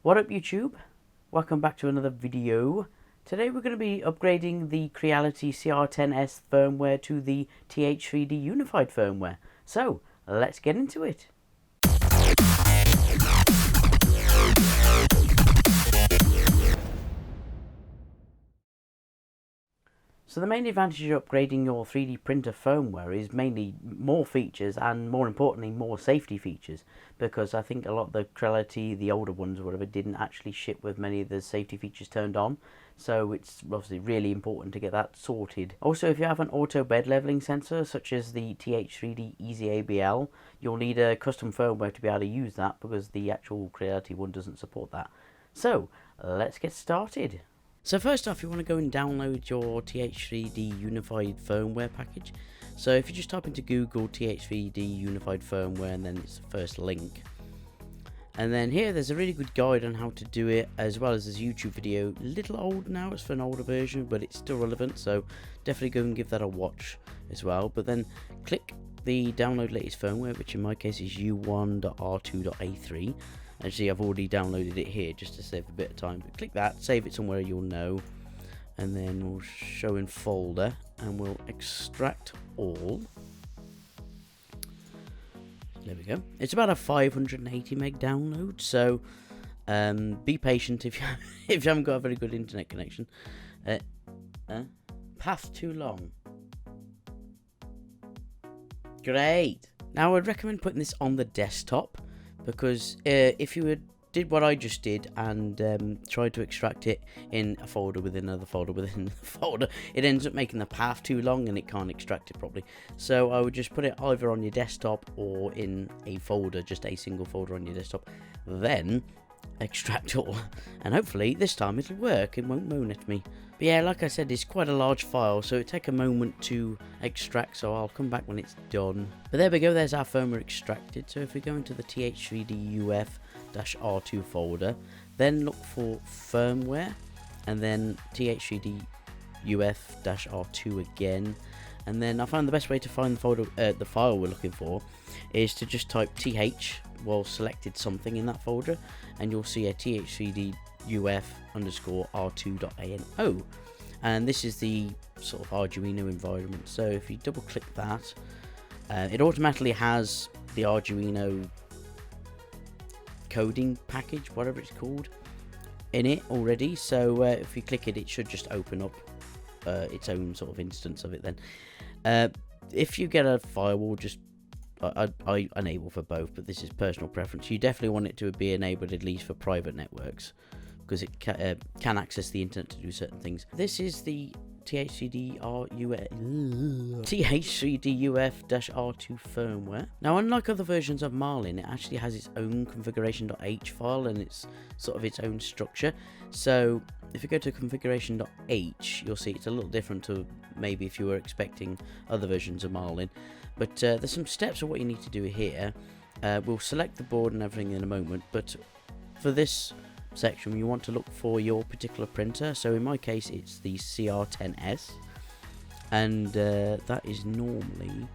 What up YouTube? Welcome back to another video. Today we're going to be upgrading the Creality CR10S firmware to the TH3D Unified Firmware. So, let's get into it. So the main advantage of upgrading your 3D printer firmware is mainly more features and, more importantly, more safety features, because I think a lot of the Creality, the older ones or whatever, didn't actually ship with many of the safety features turned on, so it's obviously really important to get that sorted. Also, if you have an auto bed leveling sensor such as the TH3D Easy ABL, you'll need a custom firmware to be able to use that, because the actual Creality one doesn't support that. So let's get started. So first off, you want to go and download your TH3D Unified Firmware package. So if you just type into Google TH3D Unified Firmware, and then it's the first link. And then here there's a really good guide on how to do it, as well as this YouTube video. A little old now, it's for an older version, but it's still relevant, so definitely go and give that a watch as well. But then click the download latest firmware, which in my case is u1.r2.a3. Actually, I've already downloaded it here just to save a bit of time. But click that, save it somewhere you'll know, and then we'll show in folder, and we'll extract all. There we go. It's about a 580 meg download, so be patient if you if you haven't got a very good internet connection. Path too long. Great. Now I'd recommend putting this on the desktop, because if you did what I just did and tried to extract it in a folder within another folder within a folder, it ends up making the path too long and it can't extract it properly. So I would just put it either on your desktop or in a folder, just a single folder on your desktop, then extract all, and hopefully this time it'll work, it won't moan at me. But yeah, like I said, it's quite a large file, so it'll take a moment to extract, so I'll come back when it's done. But there we go, there's our firmware extracted. So if we go into the TH3D UF-R2 folder, then look for firmware, and then TH3D UF-R2 again, and then I found the best way to find the folder, the file we're looking for, is to just type th while selected something in that folder, and you'll see a TH3D UF_R2.ANO, and this is the sort of Arduino environment. So if you double click that, it automatically has the Arduino coding package, whatever it's called, in it already. So if you click it, it should just open up its own sort of instance of it then. If you get a firewall, just I enable for both, but this is personal preference. You definitely want it to be enabled at least for private networks, because it can access the internet to do certain things. This is the TH3D UF-R2 firmware. Now, unlike other versions of Marlin, it actually has its own configuration.h file, and it's sort of its own structure. So if you go to configuration.h, you'll see it's a little different to maybe if you were expecting other versions of Marlin. But there's some steps of what you need to do here. We'll select the board and everything in a moment, but for this section you want to look for your particular printer. So in my case it's the CR10S, and that is normally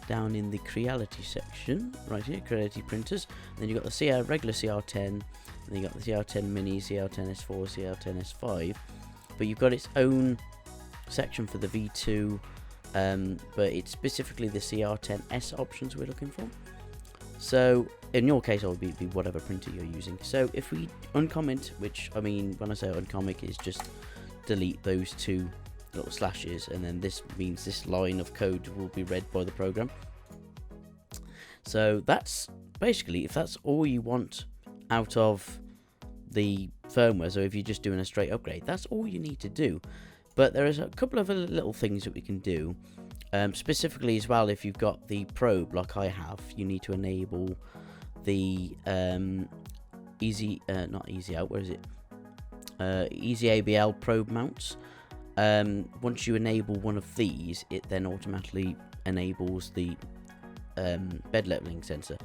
down in the Creality section right here, Creality printers. And then you've got the regular CR10, and then you've got the CR10 mini, CR10S4, CR10S5, but you've got its own section for the V2, but it's specifically the CR10S options we're looking for. So in your case, it will be whatever printer you're using. So if we uncomment, which I mean, when I say uncomment, is just delete those two little slashes, and then this means this line of code will be read by the program. So that's basically, if that's all you want out of the firmware, so if you're just doing a straight upgrade, that's all you need to do. But there is a couple of other little things that we can do. Specifically as well, if you've got the probe like I have, you need to enable the Easy ABL probe mounts. Once you enable one of these, it then automatically enables the bed leveling sensor.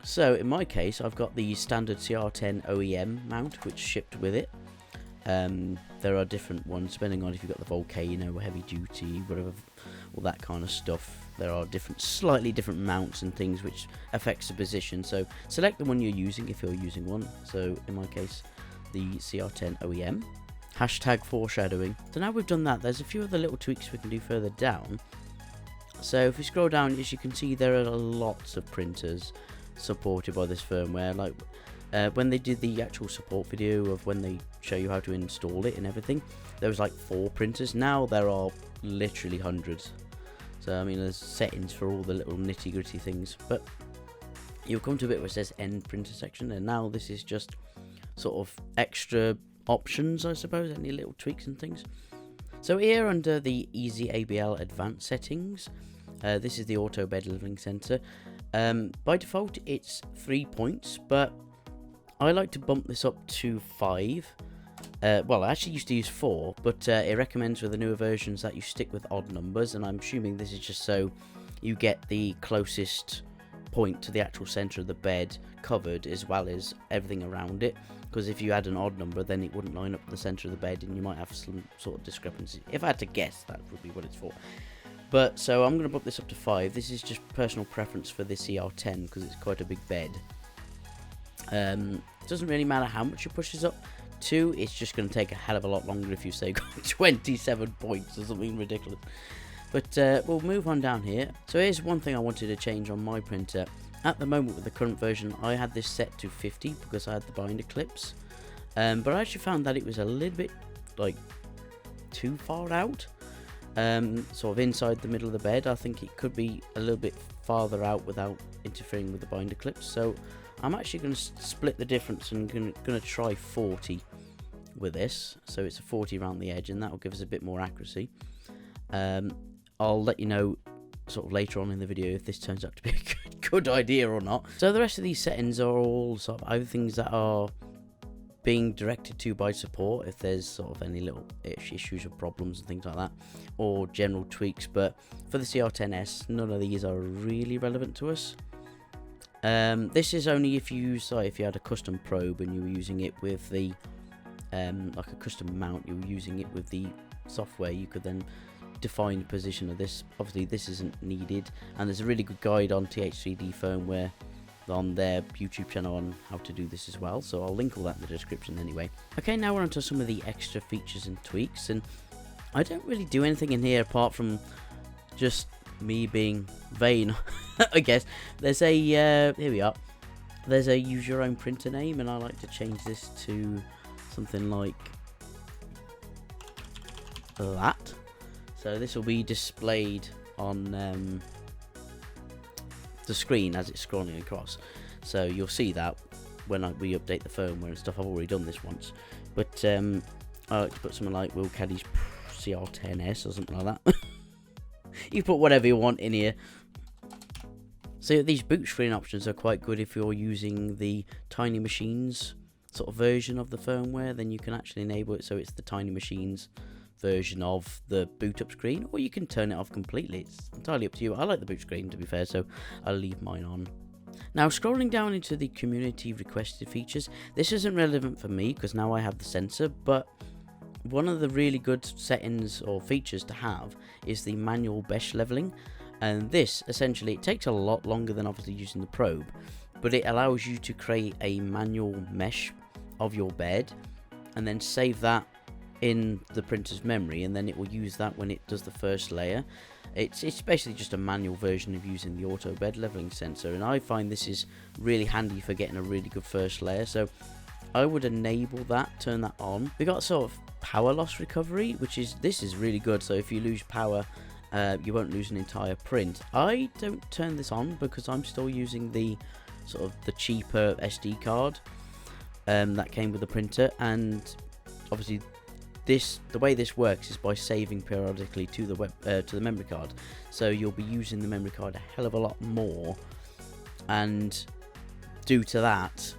So in my case, I've got the standard CR10 OEM mount, which shipped with it. There are different ones depending on if you've got the Volcano, heavy duty, all that kind of stuff. There are slightly different mounts and things which affects the position. So select the one you're using if you're using one. So in my case, the CR10 OEM. Hashtag foreshadowing. So now we've done that, there's a few other little tweaks we can do further down. So if we scroll down, as you can see, there are lots of printers supported by this firmware. Like when they did the actual support video of when they show you how to install it and everything, there was like 4 printers. Now there are literally hundreds. So I mean, there's settings for all the little nitty gritty things, but you'll come to a bit where it says end printer section, and now this is just sort of extra options, I suppose, any little tweaks and things. So here under the Easy ABL Advanced settings, this is the auto bed leveling sensor. By default it's 3 points, but I like to bump this up to 5. Well, I actually used to use 4, but it recommends with the newer versions that you stick with odd numbers, and I'm assuming this is just so you get the closest point to the actual center of the bed covered as well as everything around it, because if you had an odd number then it wouldn't line up with the center of the bed and you might have some sort of discrepancy. If I had to guess, that would be what it's for. But so I'm going to bump this up to 5. This is just personal preference for the CR10 because it's quite a big bed. It doesn't really matter how much you push this up to, it's just going to take a hell of a lot longer if you say 27 points or something ridiculous. But we'll move on down here. So here's one thing I wanted to change on my printer. At the moment with the current version, I had this set to 50 because I had the binder clips. But I actually found that it was a little bit like too far out. Sort of inside the middle of the bed. I think it could be a little bit farther out without interfering with the binder clips. So I'm actually going to split the difference and going to try 40 with this. So it's a 40 around the edge, and that will give us a bit more accuracy. I'll let you know sort of later on in the video if this turns out to be a good idea or not. So the rest of these settings are all sort of other things that are being directed to by support if there's sort of any little issues or problems and things like that, or general tweaks. But for the CR10S, none of these are really relevant to us. This is only if you use, if you had a custom probe and you were using it with the like a custom mount, you were using it with the software, you could then define the position of this. Obviously this isn't needed, and there's a really good guide on TH3D Firmware on their YouTube channel on how to do this as well, so I'll link all that in the description anyway. Okay, now we're on to some of the extra features and tweaks, and I don't really do anything in here apart from just me being vain, I guess. There's a here we are, there's a use your own printer name, and I like to change this to something like that. So this will be displayed on the screen as it's scrolling across. So you'll see that when we update the firmware and stuff. I've already done this once. But I like to put something like Will Caddy's CR10S or something like that. You put whatever you want in here. So these boot screen options are quite good if you're using the Tiny Machines sort of version of the firmware. Then you can actually enable it so it's the Tiny Machines version of the boot up screen, or you can turn it off completely. It's entirely up to you. I like the boot screen, to be fair, so I'll leave mine on. Now scrolling down into the community requested features, this isn't relevant for me because now I have the sensor, but one of the really good settings or features to have is the manual mesh leveling, and this essentially, it takes a lot longer than obviously using the probe, but it allows you to create a manual mesh of your bed and then save that in the printer's memory, and then it will use that when it does the first layer. It's basically just a manual version of using the auto bed leveling sensor, and I find this is really handy for getting a really good first layer. So I would enable that, turn that on. We got sort of power loss recovery, this is really good. So if you lose power, you won't lose an entire print. I don't turn this on because I'm still using the sort of the cheaper SD card that came with the printer, and obviously the way this works is by saving periodically to the memory card. So you'll be using the memory card a hell of a lot more, and due to that,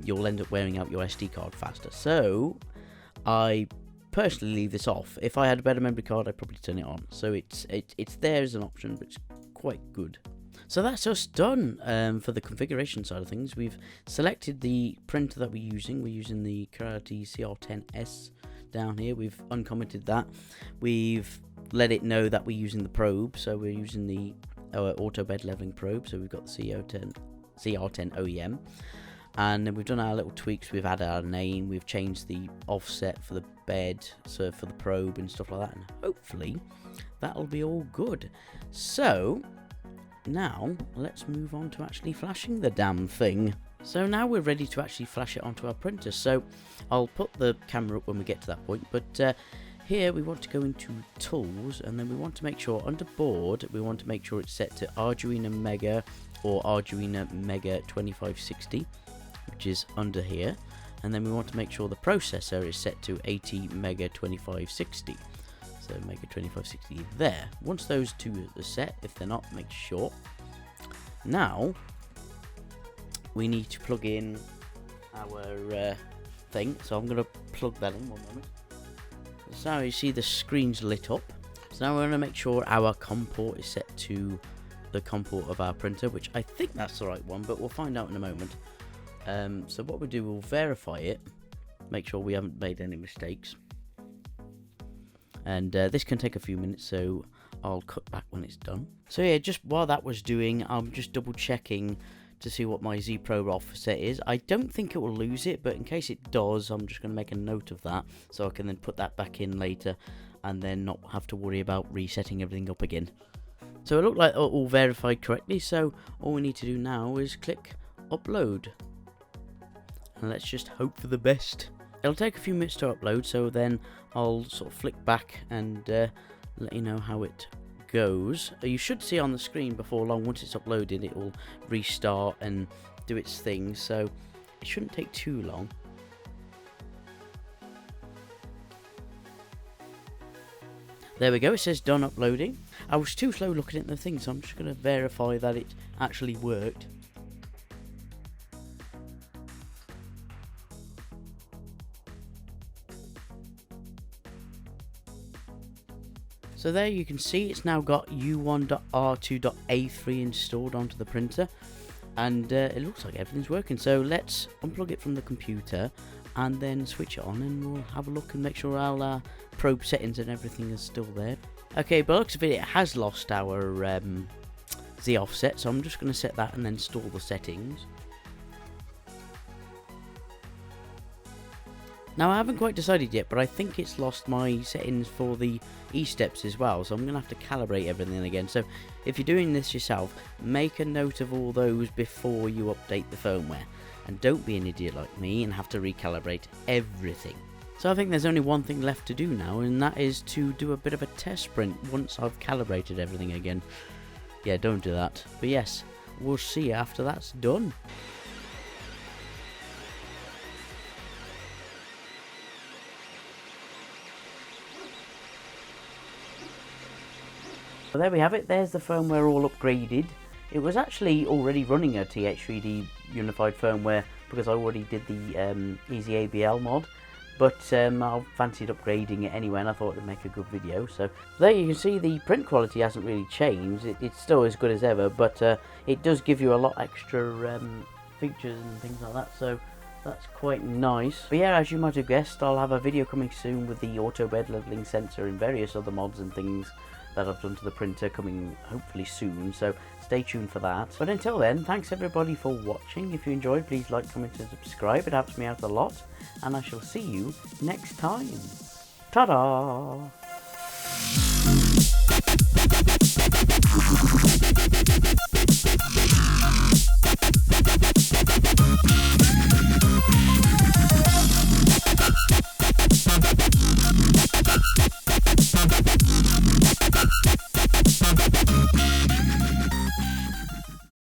you'll end up wearing out your SD card faster. So I personally leave this off. If I had a better memory card, I'd probably turn it on. So it's there as an option, but it's quite good. So that's us done for the configuration side of things. We've selected the printer that we're using. We're using the Creality CR10S down here. We've uncommented that. We've let it know that we're using the probe. So we're using the auto bed leveling probe. So we've got the CR10 OEM. And then we've done our little tweaks. We've added our name. We've changed the offset for the bed, so for the probe and stuff like that. And hopefully that'll be all good. So now let's move on to actually flashing the damn thing. So now we're ready to actually flash it onto our printer. So I'll put the camera up when we get to that point. But here we want to go into tools, and then we want to make sure under board, we want to make sure it's set to Arduino Mega or Arduino Mega 2560. Which is under here, and then we want to make sure the processor is set to 80 Mega 2560. So Mega 2560 there. Once those two are set, if they're not, make sure. Now we need to plug in our thing. So I'm going to plug that in 1 moment. So you see the screen's lit up. So now we're going to make sure our comport is set to the comport of our printer, which I think that's the right one, but we'll find out in a moment. So what we do, we'll verify it, make sure we haven't made any mistakes, and this can take a few minutes, so I'll cut back when it's done. So yeah, just while that was doing, I'm just double checking to see what my Z Pro offset is. I don't think it will lose it, but in case it does, I'm just going to make a note of that, so I can then put that back in later, and then not have to worry about resetting everything up again. So it looked like all verified correctly, so all we need to do now is click upload. And let's just hope for the best. It'll take a few minutes to upload, so then I'll sort of flick back and let you know how it goes. You should see on the screen before long, once it's uploaded, it will restart and do its thing, so it shouldn't take too long. There we go, it says done uploading. I was too slow looking at the thing, so I'm just going to verify that it actually worked. So there you can see it's now got U1.R2.A3 installed onto the printer, and it looks like everything's working. So let's unplug it from the computer and then switch it on, and we'll have a look and make sure our probe settings and everything is still there. Okay, by the looks of it, it has lost our Z offset, so I'm just going to set that and then install the settings. Now I haven't quite decided yet, but I think it's lost my settings for the E-steps as well, so I'm going to have to calibrate everything again. So if you're doing this yourself, make a note of all those before you update the firmware, and don't be an idiot like me and have to recalibrate everything. So I think there's only one thing left to do now, and that is to do a bit of a test sprint once I've calibrated everything again. Yeah, don't do that. But yes, we'll see after that's done. So there we have it, there's the firmware all upgraded. It was actually already running a TH3D Unified Firmware because I already did the Easy ABL mod, but I fancied upgrading it anyway, and I thought it'd make a good video. So there you can see the print quality hasn't really changed, it's still as good as ever, but it does give you a lot extra features and things like that, so that's quite nice. But yeah, as you might have guessed, I'll have a video coming soon with the auto bed leveling sensor and various other mods and things that I've done to the printer coming hopefully soon, so stay tuned for that. But until then, thanks everybody for watching. If you enjoyed, please like, comment and subscribe, it helps me out a lot, and I shall see you next time. Ta-da!